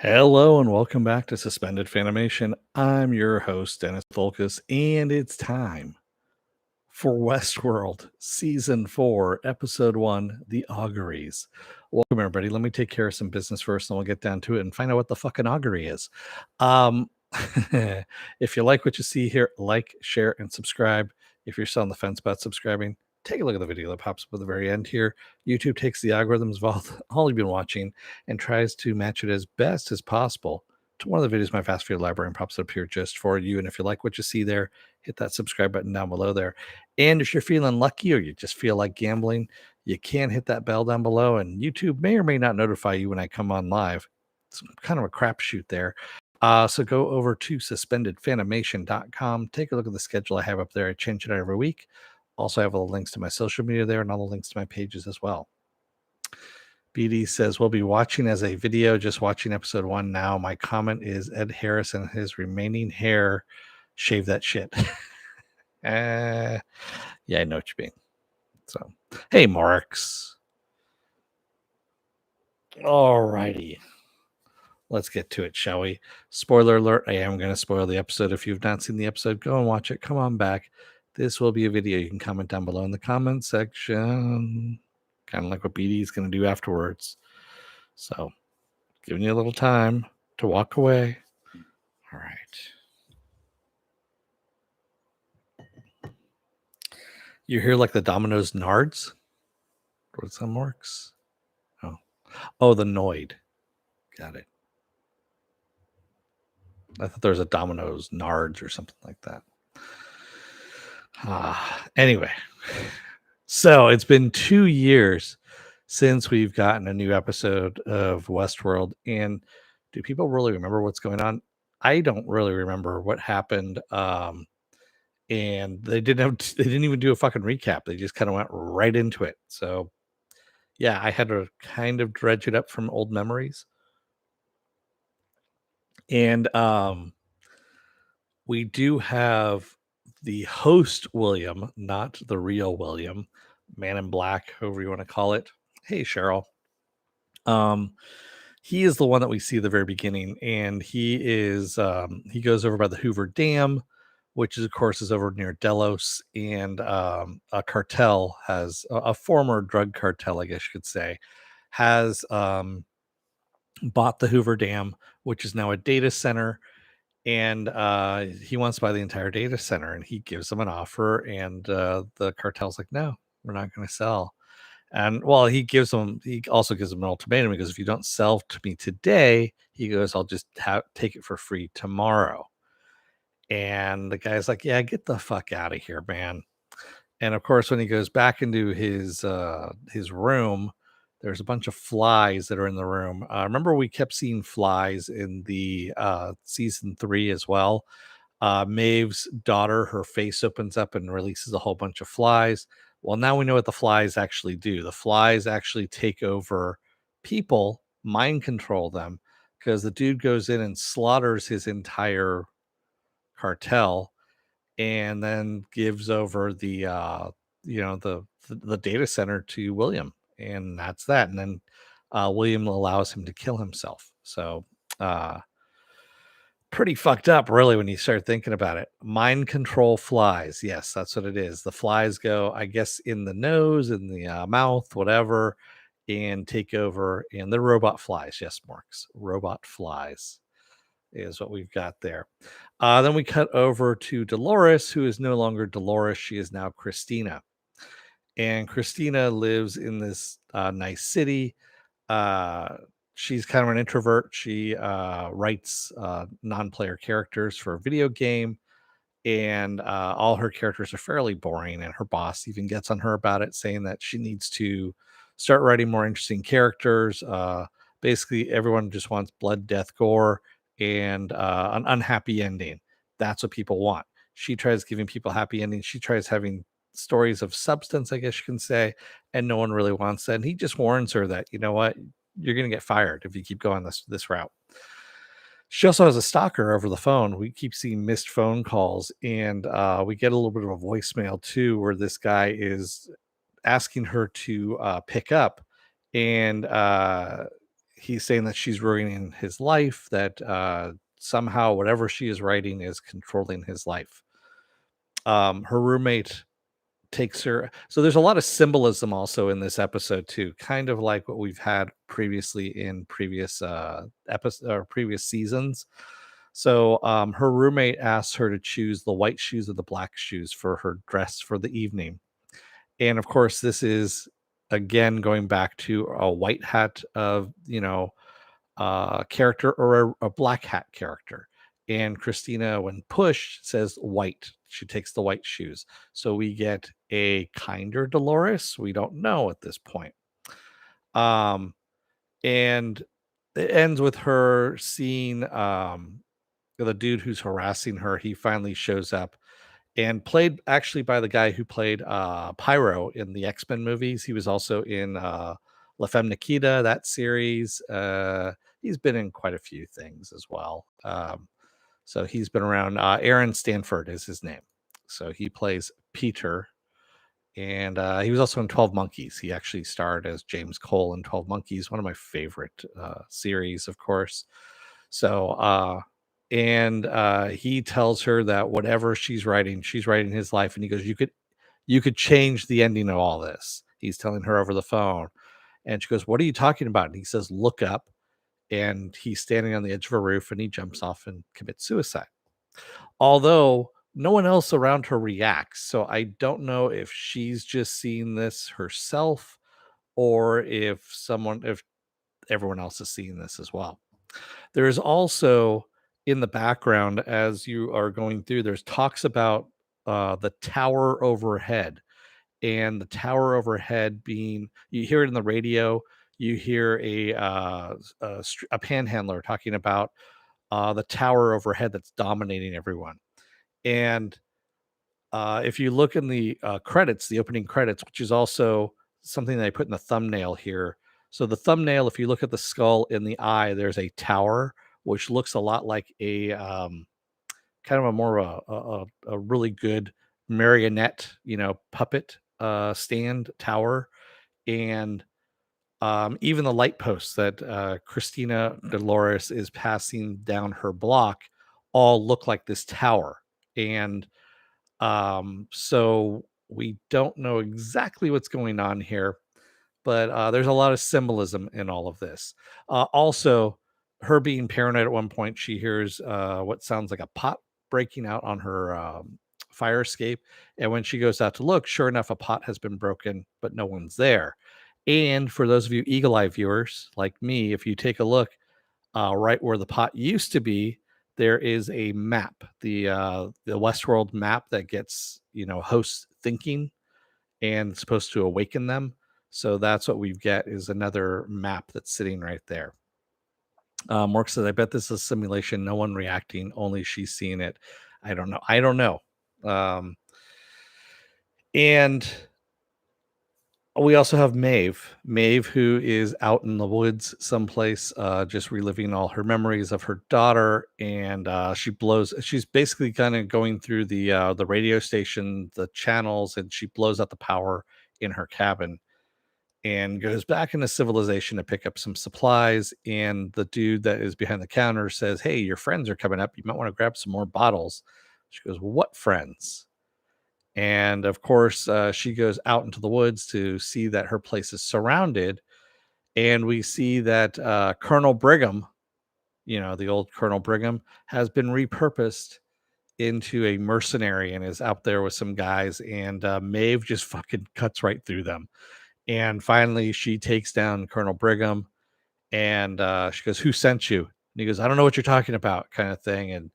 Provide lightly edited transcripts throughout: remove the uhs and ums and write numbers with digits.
Hello and welcome back to Suspended Fanimation. I'm your host, Dennis Bithoulkas, and it's time for Westworld Season 4, Episode 1, The Auguries. Welcome, everybody. Let me take care of some business first, and we'll get down to it and find out what the fucking augury is. Um, if you like what you see here, like, share, and subscribe. If you're still on the fence about subscribing, take a look at the video that pops up at the very end here. YouTube takes the algorithms of all you've been watching and tries to match it as best as possible to one of the videos in my fast food library and pops it up here just for you. And if you like what you see there, hit that subscribe button down below there. And if you're feeling lucky or you just feel like gambling, you can hit that bell down below, and YouTube may or may not notify you when I come on live. It's kind of a crapshoot there. So go over to suspendedfanimation.com. Take a look at the schedule I have up there. I change it out every week. Also, I have all the links to my social media there and all the links to my pages as well. BD says, we'll be watching as a video, just watching episode 1 now. My comment is Ed Harris and his remaining hair. Shave that shit. Yeah, I know what you mean. So, hey, Marks. All righty. Let's get to it, shall we? Spoiler alert. I am going to spoil the episode. If you've not seen the episode, go and watch it. Come on back. This will be a video. You can comment down below in the comment section. Kind of like what BD is going to do afterwards. So, giving you a little time to walk away. All right. You hear like the Domino's Nards? What's that, Marks? Oh, the Noid. Got it. I thought there was a Domino's Nards or something like that. Anyway, so it's been 2 years since we've gotten a new episode of Westworld, and do people really remember what's going on? I don't really remember what happened. And they didn't even do a fucking recap. They just kind of went right into it. So yeah, I had to kind of dredge it up from old memories. And we do have the host William, not the real William, Man in Black, however you want to call it. Hey, Cheryl. He is the one that we see at the very beginning, and he goes over by the Hoover Dam, which is, of course, is over near Delos, and a cartel has a former drug cartel, I guess you could say, has bought the Hoover Dam, which is now a data center, and he wants to buy the entire data center, and he gives them an offer, and the cartel's like, no, we're not going to sell. And well, he also gives them an ultimatum. He goes, if you don't sell to me today, he goes, I'll just take it for free tomorrow. And the guy's like, yeah, get the fuck out of here, man. And of course, when he goes back into his room, there's a bunch of flies that are in the room. Remember, we kept seeing flies in the season 3 as well. Maeve's daughter, her face opens up and releases a whole bunch of flies. Well, now we know what the flies actually do. The flies actually take over people, mind control them, because the dude goes in and slaughters his entire cartel and then gives over the the data center to William, and that's that. And then William allows him to kill himself. So pretty fucked up, really, when you start thinking about it. Mind control flies. Yes, that's what it is. The flies go, I guess, in the nose, in the mouth, whatever, and take over. And the robot flies. Yes, Marks. Robot flies is what we've got there. Then we cut over to Dolores, who is no longer Dolores. She is now Christina. And Christina lives in this nice city. She's kind of an introvert. She writes non-player characters for a video game, and all her characters are fairly boring. And her boss even gets on her about it, saying that she needs to start writing more interesting characters. Basically, everyone just wants blood, death, gore, and an unhappy ending. That's what people want. She tries giving people happy endings. She tries having stories of substance, I guess you can say, and no one really wants that. And he just warns her that, you know what, you're going to get fired if you keep going this route. She also has a stalker over the phone. We keep seeing missed phone calls, and we get a little bit of a voicemail too, where this guy is asking her to pick up, and he's saying that she's ruining his life, that somehow whatever she is writing is controlling his life. Her roommate takes her, so there's a lot of symbolism also in this episode too, kind of like what we've had previously in previous episodes or previous seasons. So her roommate asks her to choose the white shoes or the black shoes for her dress for the evening. And of course, this is again going back to a white hat of, character or a black hat character. And Christina, when pushed, says white. She takes the white shoes. So we get a kinder Dolores. We don't know at this point. Um, and it ends with her seeing the dude who's harassing her. He finally shows up, and played actually by the guy who played Pyro in the X-Men movies. He was also in La Femme Nikita, that series. He's been in quite a few things as well. So he's been around. Aaron Stanford is his name. So he plays Peter. And he was also in 12 Monkeys. He actually starred as James Cole in 12 Monkeys, one of my favorite series, of course. So, and he tells her that whatever she's writing his life. And he goes, you could change the ending of all this. He's telling her over the phone. And she goes, what are you talking about? And he says, look up. And he's standing on the edge of a roof and he jumps off and commits suicide. Although no one else around her reacts. So I don't know if she's just seeing this herself or if everyone else is seeing this as well. There's also in the background, as you are going through, there's talks about the tower overhead, and the tower overhead being, you hear it in the radio, you hear a panhandler talking about the tower overhead that's dominating everyone. And if you look in the credits, the opening credits, which is also something that I put in the thumbnail here. So the thumbnail, if you look at the skull in the eye, there's a tower which looks a lot like a kind of a more a really good marionette, puppet stand tower. And even the light posts that Christina Dolores is passing down her block all look like this tower. And so we don't know exactly what's going on here, but there's a lot of symbolism in all of this. Also, her being paranoid at one point, she hears what sounds like a pot breaking out on her fire escape. And when she goes out to look, sure enough, a pot has been broken, but no one's there. And for those of you eagle eye viewers like me, if you take a look, right where the pot used to be, there is a map, the Westworld map that gets hosts thinking and supposed to awaken them. So that's what we get, is another map that's sitting right there. Mark says, "I bet this is a simulation. No one reacting. Only she's seeing it. I don't know. I don't know." Um, and we also have Maeve, who is out in the woods someplace, just reliving all her memories of her daughter, and she's basically kind of going through the radio station, the channels, and she blows out the power in her cabin and goes back into civilization to pick up some supplies. And the dude that is behind the counter says, "Hey, your friends are coming up. You might want to grab some more bottles." She goes, "What friends?" And of course, she goes out into the woods to see that her place is surrounded. And we see that Colonel Brigham, the old Colonel Brigham, has been repurposed into a mercenary and is out there with some guys. And Maeve just fucking cuts right through them. And finally, she takes down Colonel Brigham. And she goes, "Who sent you?" And he goes, "I don't know what you're talking about," kind of thing. And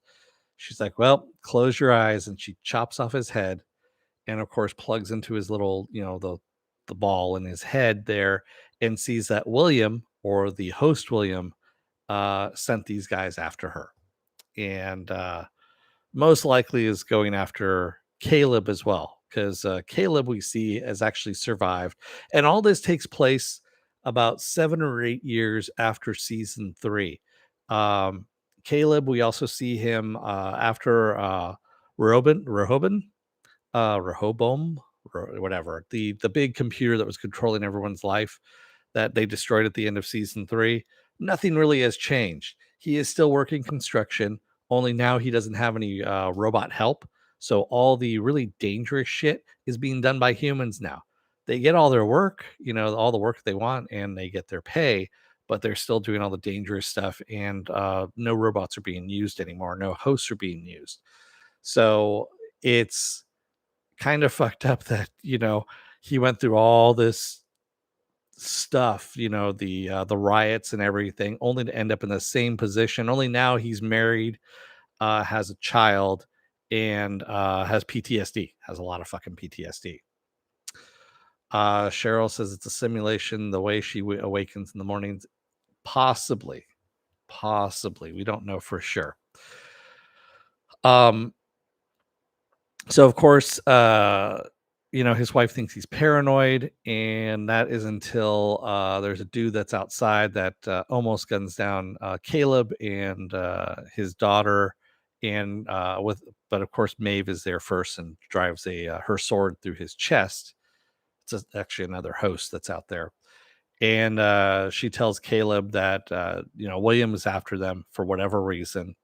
she's like, "Well, close your eyes." And she chops off his head, and of course plugs into his little, the ball in his head there, and sees that William, or the host William, sent these guys after her. And most likely is going after Caleb as well, because Caleb, we see, has actually survived. And all this takes place about 7 or 8 years after season 3. um Caleb, we also see him after Rehoboam, whatever, the big computer that was controlling everyone's life, that they destroyed at the end of season 3. nothing really has changed. He is still working construction, only now he doesn't have any robot help. So all the really dangerous shit is being done by humans now. They get all their work, all the work they want, and they get their pay, but they're still doing all the dangerous stuff. And no robots are being used anymore. No hosts are being used. So it's kind of fucked up that, he went through all this stuff, the riots and everything, only to end up in the same position. Only now he's married, has a child, and has PTSD. Has a lot of fucking PTSD. Cheryl says it's a simulation. The way she awakens in the mornings, possibly, possibly. We don't know for sure. Um, so of course, his wife thinks he's paranoid, and that is until there's a dude that's outside that almost guns down Caleb and his daughter, and but of course Maeve is there first and drives her sword through his chest. It's actually another host that's out there, and she tells Caleb that William is after them for whatever reason,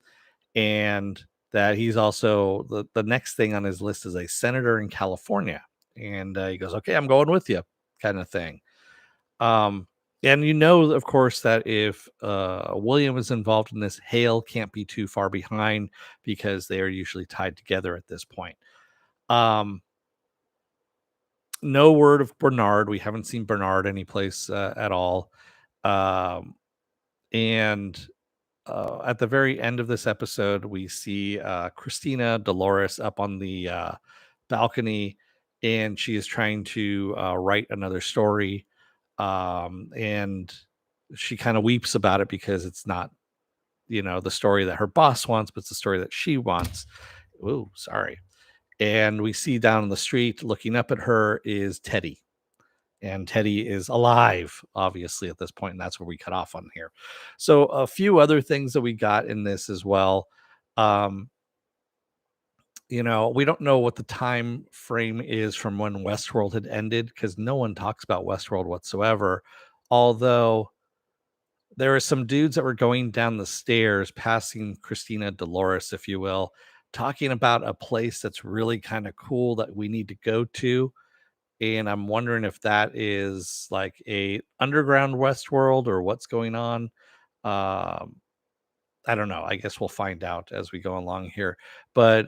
and that he's also the next thing on his list is a senator in California. And he goes, "Okay, I'm going with you," kind of thing. Um, and of course, that if William is involved in this, Hale can't be too far behind because they are usually tied together at this point. Um, no word of Bernard. We haven't seen Bernard anyplace at all. Um, and at the very end of this episode, we see Christina Dolores up on the balcony, and she is trying to write another story. And she kind of weeps about it because it's not, the story that her boss wants, but it's the story that she wants. Ooh, sorry. And we see down on the street, looking up at her, is Teddy, and Teddy is alive, obviously, at this point, and that's where we cut off on here. So a few other things that we got in this as well. Um, we don't know what the time frame is from when Westworld had ended because no one talks about Westworld whatsoever. Although there are some dudes that were going down the stairs, passing Christina Dolores, if you will, talking about a place that's really kind of cool that we need to go to, and I'm wondering if that is like a underground Westworld or what's going on. Um, I don't know. I guess we'll find out as we go along here. But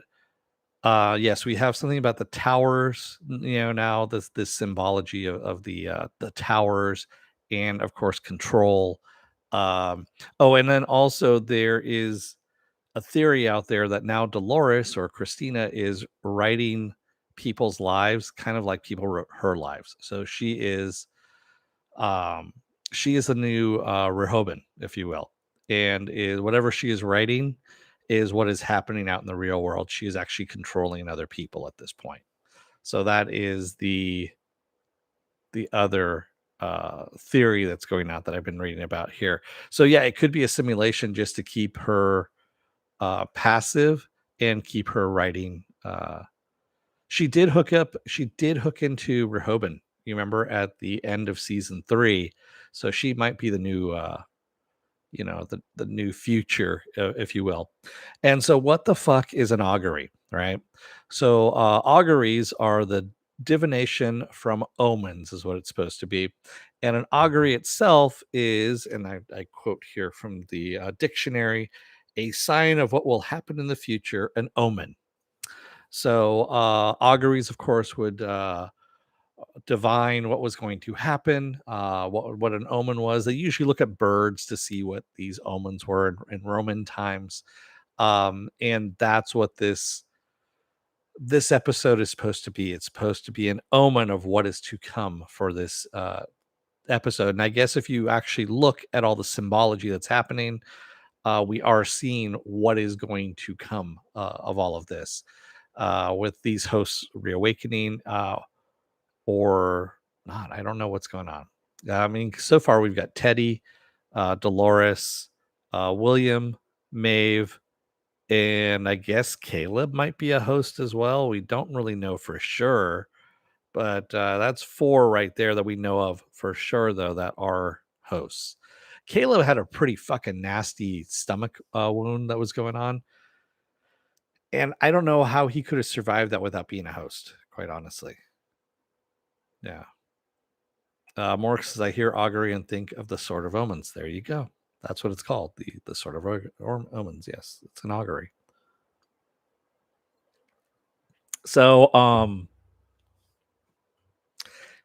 yes, we have something about the towers. Now this symbology of the towers, and of course control. Oh, and then also there is a theory out there that now Dolores or Christina is writing people's lives kind of like people wrote her lives. So um she is a new Rehoboam, if you will. And is whatever she is writing is what is happening out in the real world. She is actually controlling other people at this point. So that is the other theory that's going out that I've been reading about here. So yeah, it could be a simulation just to keep her passive and keep her writing. She did hook into Rehoboam. You remember at the end of season 3, so she might be the new, the new future, if you will. And so, what the fuck is an augury, right? So, auguries are the divination from omens, is what it's supposed to be. And an augury itself is, and I quote here from the dictionary, a sign of what will happen in the future, an omen. So, auguries, of course, would divine what was going to happen, what an omen was. They usually look at birds to see what these omens were in Roman times, and that's what this episode is supposed to be. It's supposed to be an omen of what is to come for this episode. And I guess if you actually look at all the symbology that's happening, we are seeing what is going to come of all of this with these hosts reawakening. Or not. I don't know what's going on. I mean, so far we've got Teddy, Dolores, William, Maeve, and I guess Caleb might be a host as well. We don't really know for sure, but that's 4 right there that we know of for sure, though, that are hosts. Kayla had a pretty fucking nasty stomach wound that was going on, and I don't know how he could have survived that without being a host, quite honestly. Yeah. Morx says, I hear augury and think of the Sword of Omens. There you go. That's what it's called. The Sword of Omens. Yes, it's an augury. So,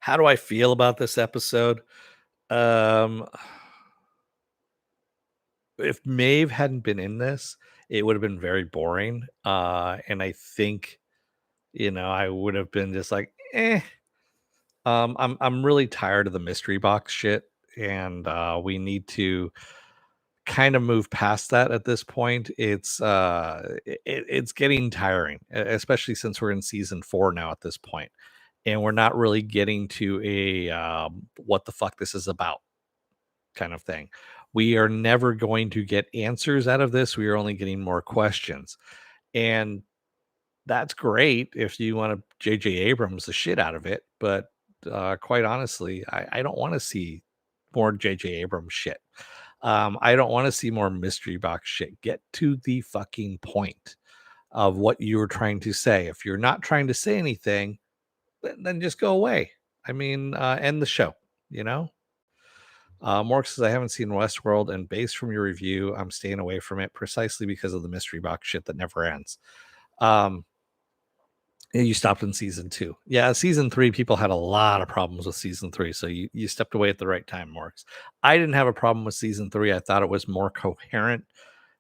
how do I feel about this episode? Um, if Maeve hadn't been in this, it would have been very boring. And I think, I would have been just like, eh. I'm really tired of the mystery box shit, and we need to kind of move past that at this point. It's getting tiring, especially since we're in season 4 now at this point, and we're not really getting to a what the fuck this is about kind of thing. We are never going to get answers out of this. We are only getting more questions. And that's great if you want to JJ Abrams the shit out of it, but quite honestly, I don't want to see more JJ Abrams shit. I don't want to see more mystery box shit. Get to the fucking point of what you're trying to say. If you're not trying to say anything, then just go away. I mean, end the show, you know? Mork says, I haven't seen Westworld, and based from your review, I'm staying away from it precisely because of the mystery box shit that never ends. You stopped in season 2. Yeah, season 3, people had a lot of problems with season 3, so you stepped away at the right time, Morks. I didn't have a problem with season 3. I thought it was more coherent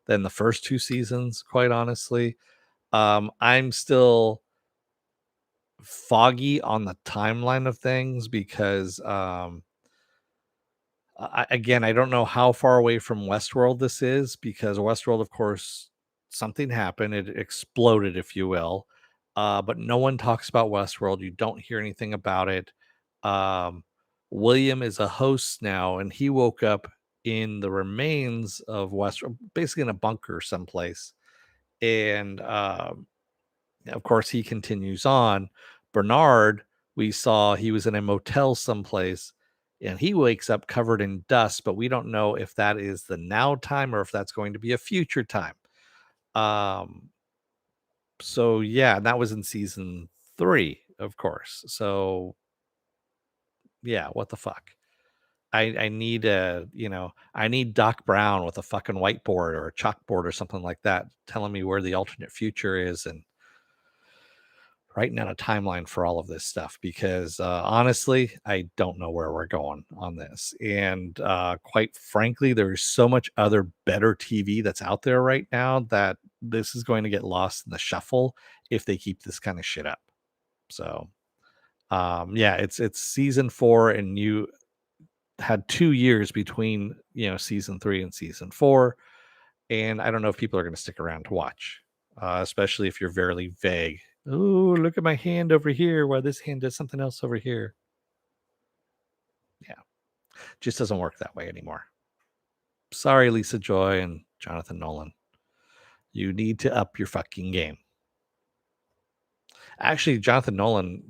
than the first 2 seasons, quite honestly. I'm still foggy on the timeline of things because I don't know how far away from Westworld this is, because Westworld, of course, something happened. It exploded, if you will. But no one talks about Westworld. You don't hear anything about it. Um, William is a host now, and he woke up in the remains of Westworld, basically in a bunker someplace. And of course, he continues on. Bernard, we saw he was in a motel someplace, and he wakes up covered in dust, but we don't know if that is the now time or if that's going to be a future time. Um, so yeah, and that was in season 3, of course. So yeah, what the fuck? I need I need Doc Brown with a fucking whiteboard or a chalkboard or something like that telling me where the alternate future is, and writing out a timeline for all of this stuff, because honestly, I don't know where we're going on this. And quite frankly, there's so much other better TV that's out there right now that this is going to get lost in the shuffle if they keep this kind of shit up. So yeah, it's season 4, and you had 2 years between, season 3 and season 4, and I don't know if people are going to stick around to watch, especially if you're very vague. Oh, look at my hand over here, while this hand does something else over here. Yeah, just doesn't work that way anymore. Sorry, Lisa Joy and Jonathan Nolan. You need to up your fucking game. Actually, Jonathan Nolan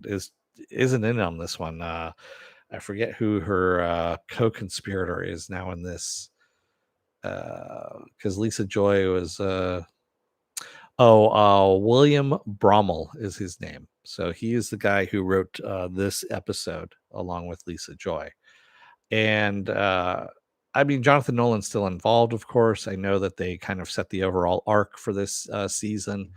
isn't in on this one. I forget who her co-conspirator is now in this, because Lisa Joy was William Brommel is his name. So he is the guy who wrote this episode along with Lisa Joy. And I mean, Jonathan Nolan's still involved, of course. I know that they kind of set the overall arc for this season.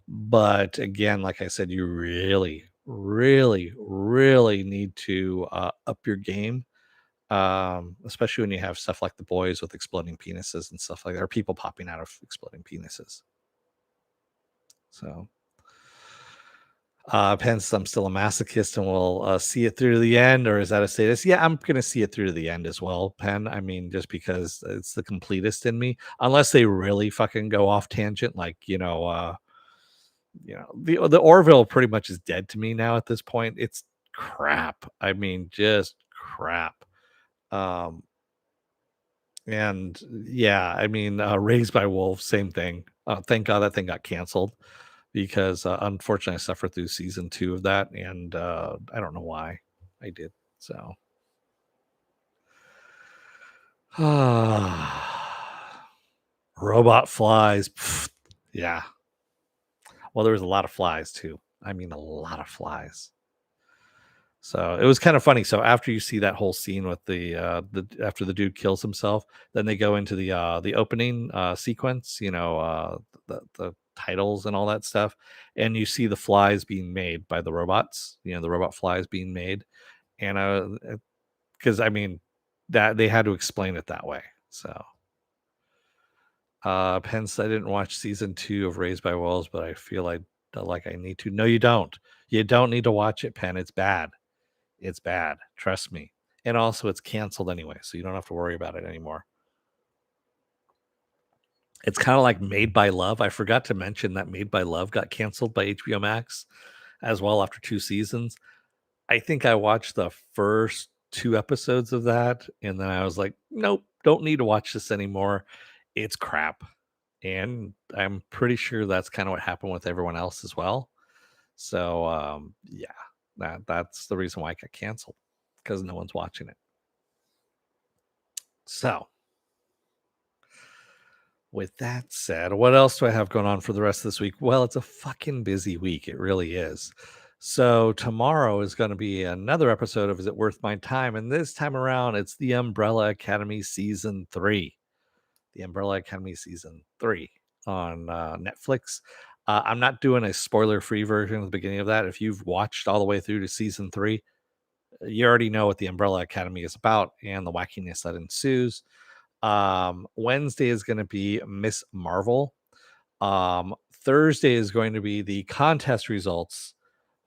But again, like I said, you really, really, really need to up your game. Especially when you have stuff like The Boys with exploding penises and stuff like that, or people popping out of exploding penises. So hence I'm still a masochist and will see it through to the end. Or is that a status? Yeah, I'm gonna see it through to the end as well, Penn. I mean, just because it's the completist in me, unless they really fucking go off tangent, like the Orville pretty much is dead to me now at this point. It's crap. I mean, just crap. um and yeah, I mean, Raised by Wolves, same thing. Thank God that thing got canceled, because unfortunately I suffered through season 2 of that, and I don't know why I did. So Robot flies. Pfft. Yeah. Well, there was a lot of flies too. I mean, a lot of flies. So it was kind of funny. So after you see that whole scene with the after the dude kills himself, then they go into the opening sequence, the titles and all that stuff, and you see the flies being made by the robots, the robot flies being made, and because I mean that they had to explain it that way. So hence I didn't watch season 2 of Raised by Wolves, but I feel like I need to. No, you don't. You don't need to watch it, Penn. It's bad. It's bad, trust me. And also it's canceled anyway, so you don't have to worry about it anymore. It's kind of like Made by Love. I forgot to mention that Made by Love got canceled by HBO Max as well after 2 seasons. I think I watched the first 2 episodes of that and then I was like, "Nope, don't need to watch this anymore. It's crap." And I'm pretty sure that's kind of what happened with everyone else as well. So, yeah, that's the reason why it got canceled because no one's watching it. So, with that said, what else do I have going on for the rest of this week? Well, it's a fucking busy week. It really is. So, tomorrow is going to be another episode of Is It Worth My Time? And this time around, it's the Umbrella Academy Season 3. The Umbrella Academy Season 3 on Netflix. I'm not doing a spoiler free version of the beginning of that. If you've watched all the way through to Season 3, you already know what the Umbrella Academy is about and the wackiness that ensues. Wednesday is going to be Miss Marvel. Thursday is going to be the contest results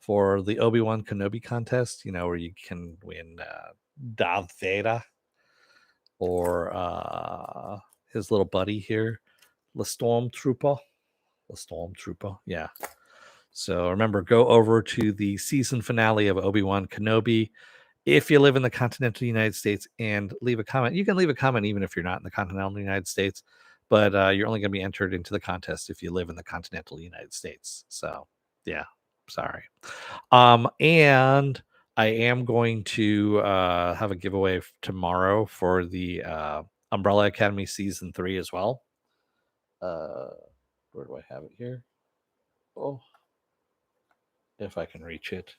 for the Obi-Wan Kenobi contest, where you can win Darth Vader or his little buddy here, the Stormtrooper. The Stormtrooper, yeah. So remember, go over to the season finale of Obi-Wan Kenobi if you live in the continental United States and leave a comment. You can leave a comment even if you're not in the continental United States, but you're only going to be entered into the contest if you live in the continental United States. So, yeah, sorry. And I am going to have a giveaway tomorrow for the Umbrella Academy season 3 as well. Uh, where do I have it here? Oh, if I can reach it.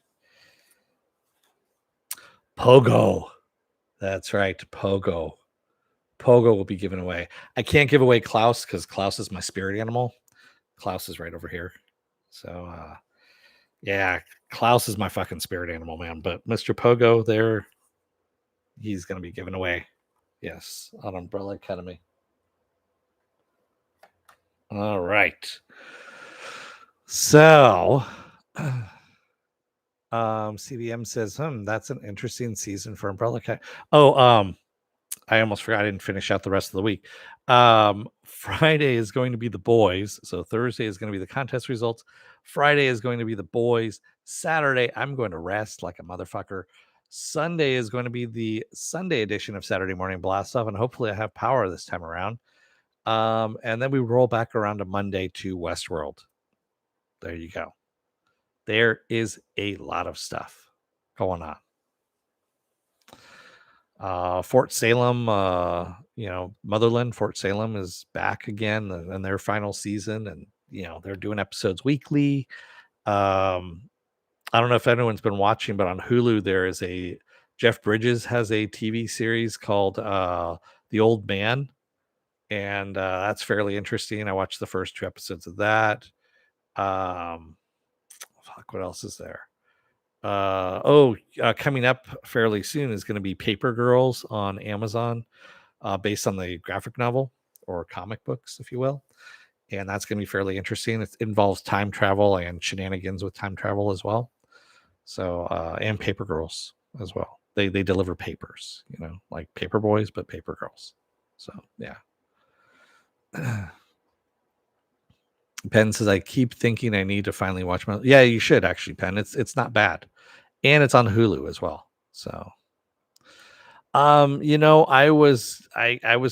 Pogo. That's right, Pogo. Pogo will be given away. I can't give away Klaus because Klaus is my spirit animal. Klaus is right over here. So yeah, Klaus is my fucking spirit animal, man. But Mr. Pogo there, he's gonna be given away. Yes, on Umbrella Academy. All right. So CBM says, that's an interesting season for Umbrella Academy. Oh, I almost forgot I didn't finish out the rest of the week. Friday is going to be the boys. So Thursday is going to be the contest results. Friday is going to be the boys. Saturday, I'm going to rest like a motherfucker. Sunday is going to be the Sunday edition of Saturday Morning Blast Off, and hopefully I have power this time around. And then we roll back around to Monday to Westworld. There you go. There is a lot of stuff going on. Fort Salem, Motherland, Fort Salem is back again in their final season, and they're doing episodes weekly. I don't know if anyone's been watching, but on Hulu there is a Jeff Bridges has a TV series called The Old Man, and that's fairly interesting. I watched the first 2 episodes of that. What else is there? Coming up fairly soon is going to be Paper Girls on Amazon, based on the graphic novel or comic books, if you will. And that's going to be fairly interesting. It involves time travel and shenanigans with time travel as well. So, and Paper Girls as well. They deliver papers, like paper boys, but paper girls. So, yeah. Penn says, I keep thinking I need to finally watch my. Yeah, you should actually, Penn. It's not bad. And it's on Hulu as well. So, I was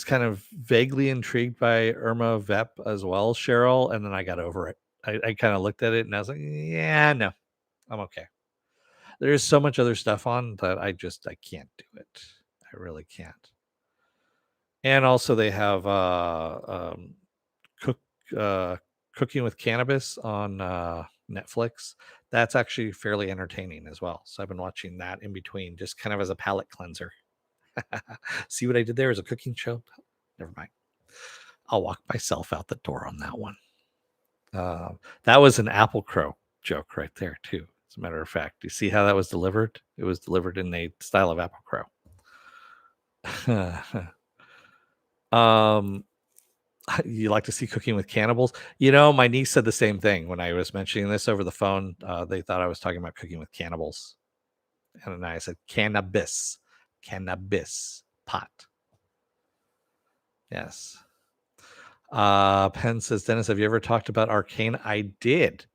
kind of vaguely intrigued by Irma Vep as well, Cheryl, and then I got over it. I kind of looked at it and I was like, yeah, no, I'm okay. There's so much other stuff on that I can't do it. I really can't. And also they have cook uh, Cooking with Cannabis on Netflix. That's actually fairly entertaining as well. So I've been watching that in between, just kind of as a palate cleanser. See what I did there as a cooking show? Never mind. I'll walk myself out the door on that one. That was an Apple Crow joke right there, too. As a matter of fact, do you see how that was delivered? It was delivered in a style of Apple Crow. You like to see Cooking with Cannibals? My niece said the same thing when I was mentioning this over the phone. They thought I was talking about Cooking with Cannibals. And then I said cannabis pot. Yes. Penn says, Dennis, have you ever talked about Arcane? I did.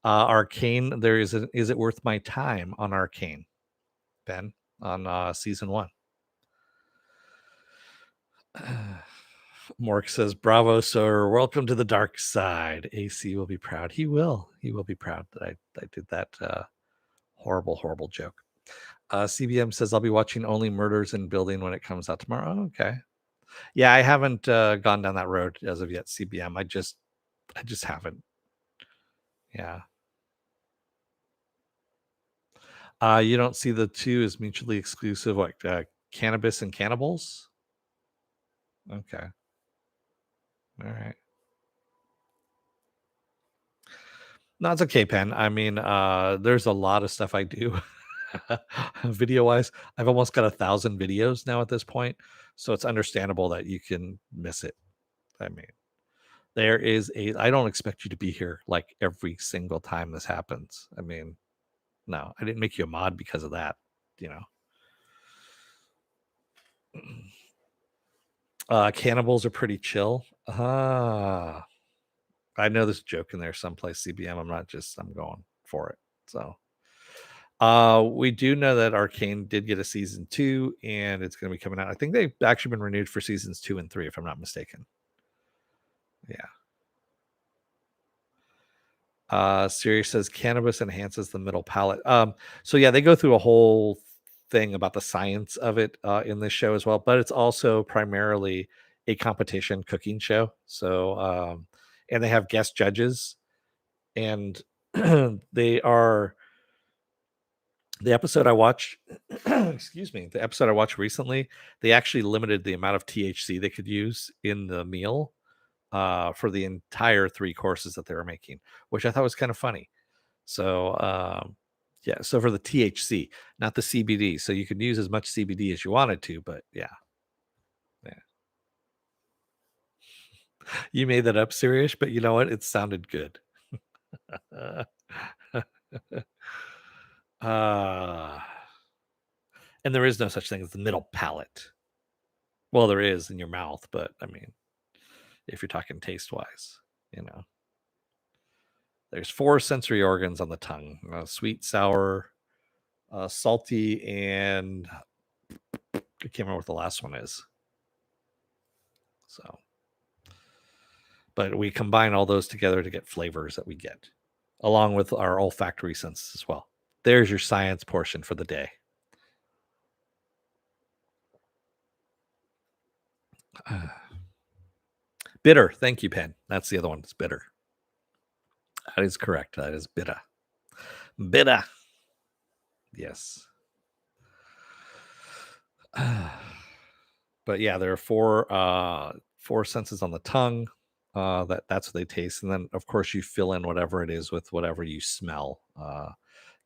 Arcane, there is Is It Worth My Time on Arcane, Ben, on season 1. Mork says, bravo, sir. Welcome to the dark side. AC will be proud. He will. He will be proud that I did that horrible, horrible joke. CBM says, I'll be watching Only Murders in Building when it comes out tomorrow. Oh, okay. Yeah, I haven't gone down that road as of yet, CBM. I just haven't. Yeah. You don't see the two as mutually exclusive, like cannabis and cannibals? Okay. All right. No, it's okay, Pen. I mean, there's a lot of stuff I do video wise. I've almost got 1,000 videos now at this point. So it's understandable that you can miss it. I mean, I don't expect you to be here like every single time this happens. I mean, no, I didn't make you a mod because of that, you know. Cannibals are pretty chill. I know there's a joke in there someplace, CBM. I'm going for it. So we do know that Arcane did get a season 2 and it's going to be coming out. I think they've actually been renewed for seasons 2 and 3, if I'm not mistaken. Yeah. Siri says cannabis enhances the middle palate. So yeah, they go through a whole thing about the science of it in this show as well, but it's also primarily a competition cooking show. So and they have guest judges, and they are the episode I watched. Excuse me, the episode I watched recently. They actually limited the amount of THC they could use in the meal for the entire 3 courses that they were making, which I thought was kind of funny. So, yeah, so for the THC, not the CBD. So you could use as much CBD as you wanted to, but yeah. Yeah. You made that up, Sirius, but you know what? It sounded good. uh, and there is no such thing as the middle palate. Well, there is in your mouth, but I mean, if you're talking taste wise, you know, there's 4 sensory organs on the tongue: sweet, sour, salty, and I can't remember what the last one is. So, but we combine all those together to get flavors that we get, along with our olfactory senses as well. There's your science portion for the day. Bitter. Thank you, Pen. That's the other one. It's bitter. That is correct. That is bitter. Bitter. Yes. But yeah, there are 4 senses on the tongue. That's what they taste, and then of course you fill in whatever it is with whatever you smell,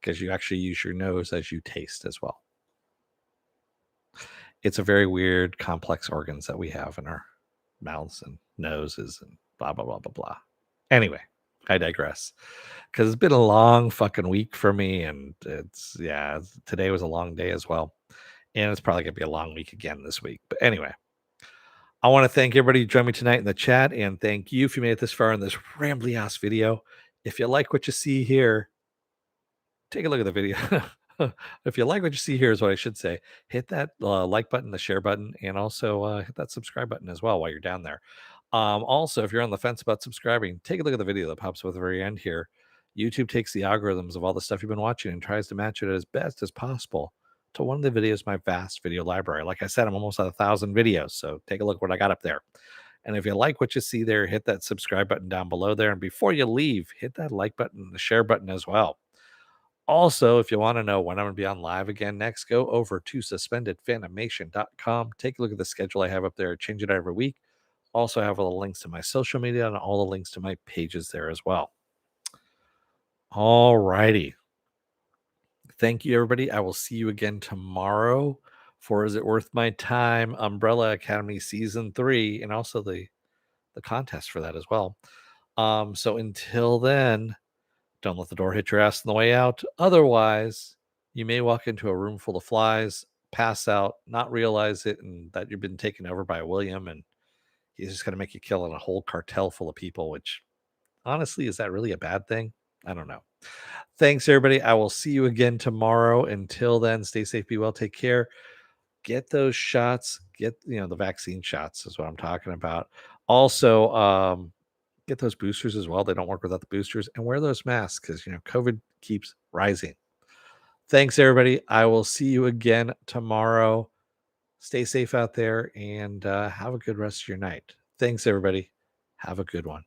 because you actually use your nose as you taste as well. It's a very weird, complex organs that we have in our mouths and noses and blah blah blah blah blah. Anyway, I digress, because it's been a long fucking week for me, and today was a long day as well, and it's probably gonna be a long week again this week. But anyway, I want to thank everybody who joined me tonight in the chat, and thank you if you made it this far in this rambly ass video. If you like what you see here, take a look at the video. If you like what you see here, is what I should say. Hit that like button, the share button, and also hit that subscribe button as well while you're down there. Also, if you're on the fence about subscribing, take a look at the video that pops up at the very end here. YouTube takes the algorithms of all the stuff you've been watching and tries to match it as best as possible to one of the videos, my vast video library. Like I said, I'm almost at 1,000 videos. So take a look what I got up there. And if you like what you see there, hit that subscribe button down below there. And before you leave, hit that like button and the share button as well. Also, if you want to know when I'm going to be on live again next, go over to suspendedfanimation.com. Take a look at the schedule I have up there. Change it every week. Also, I have all the links to my social media and all the links to my pages there as well. All righty. Thank you, everybody. I will see you again tomorrow for Is It Worth My Time? Umbrella Academy Season 3, and also the contest for that as well. So until then, don't let the door hit your ass on the way out. Otherwise, you may walk into a room full of flies, pass out, not realize it, and that you've been taken over by William, and he's just going to make you kill in a whole cartel full of people, which honestly, is that really a bad thing? I don't know. Thanks, everybody. I will see you again tomorrow. Until then, stay safe, be well, take care. Get those shots. Get the vaccine shots is what I'm talking about. Also, get those boosters as well. They don't work without the boosters, and wear those masks because COVID keeps rising. Thanks, everybody. I will see you again tomorrow. Stay safe out there and have a good rest of your night. Thanks, everybody. Have a good one.